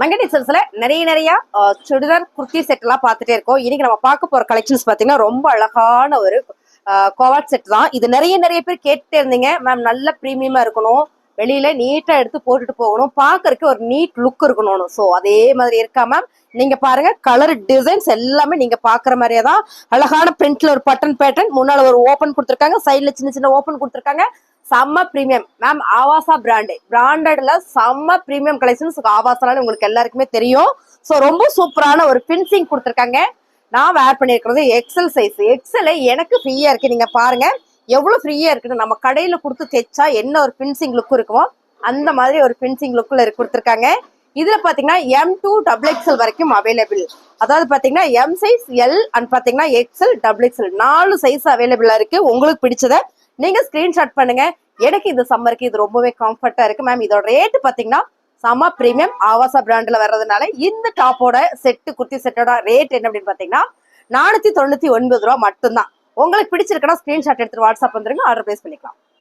மங்கடி சில்ஸ்ல நிறைய சுடிதார் குர்த்தி செட் எல்லாம் பார்த்துட்டே இருக்கோம். இன்னைக்கு நம்ம பார்க்க போற கலெக்ஷன்ஸ் பாத்தீங்கன்னா ரொம்ப அழகான ஒரு கோவாட் செட் தான். இது நிறைய பேர் கேட்டுட்டே இருந்தீங்க மேம். நல்ல பிரீமியமா இருக்கணும், வெளியில நீட்டா எடுத்து போட்டுட்டு போகணும், பாக்குறதுக்கு ஒரு நீட் லுக் இருக்கணும். சோ அதே மாதிரி இருக்கா மேம். நீங்க பாருங்க, கலர் டிசைன்ஸ் எல்லாமே நீங்க பாக்குற மாதிரியே தான். அழகான பிரிண்ட்ல ஒரு பட்டன் பேட்டர்ன், முன்னால ஒரு ஓபன் கொடுத்துருக்காங்க, சைட்ல சின்ன ஓபன் கொடுத்துருக்காங்க. செம்ம பிரீமியம் மேம். ஆவாசா பிராண்டட்ல செம்ம பிரீமியம் கலெக்ஷன்ஸ். ஆவாசால உங்களுக்கு எல்லாருக்குமே தெரியும். ஸோ ரொம்ப சூப்பரான ஒரு பின்சிங் கொடுத்துருக்காங்க. நான் வேர் பண்ணியிருக்கிறது எக்ஸல் சைஸ். எக்ஸல் எனக்கு ஃப்ரீயா இருக்கு. நீங்க பாருங்க எவ்வளவு ஃப்ரீயா இருக்குன்னு. நம்ம கடையில கொடுத்து தைச்சா என்ன ஒரு பின்சிங் லுக் இருக்குமோ அந்த மாதிரி ஒரு பின்சிங் லுக்ல கொடுத்துருக்காங்க. இதுல பாத்தீங்கன்னா M2XXL வரைக்கும் அவைலபிள். அதாவது பாத்தீங்கன்னா எம் சைஸ், எல் அண்ட் பாத்தீங்கன்னா எக்ஸ்எல், XXL 4 சைஸ் அவைலபிளா இருக்கு. உங்களுக்கு பிடிச்சத நீங்க ஸ்கிரீன்ஷாட் பண்ணுங்க. எனக்கு இந்த சம்மருக்கு இது ரொம்பவே கம்ஃபர்ட்டா இருக்கு மேம். இதோட ரேட் பாத்தீங்கன்னா செம பிரீமியம். ஆவாசா பிராண்ட்ல வர்றதுனால இந்த டாப்போட செட்டு, குர்த்தி செட்டோட ரேட் என்ன அப்படின்னு பாத்தீங்கன்னா 499 ரூபா மட்டும்தான். உங்களுக்கு பிடிச்சிருக்குன்னா ஸ்கிரீன்ஷாட் எடுத்துட்டு வாட்ஸ்அப் வந்துருங்க, ஆர்டர் பிளேஸ் பண்ணிக்கலாம்.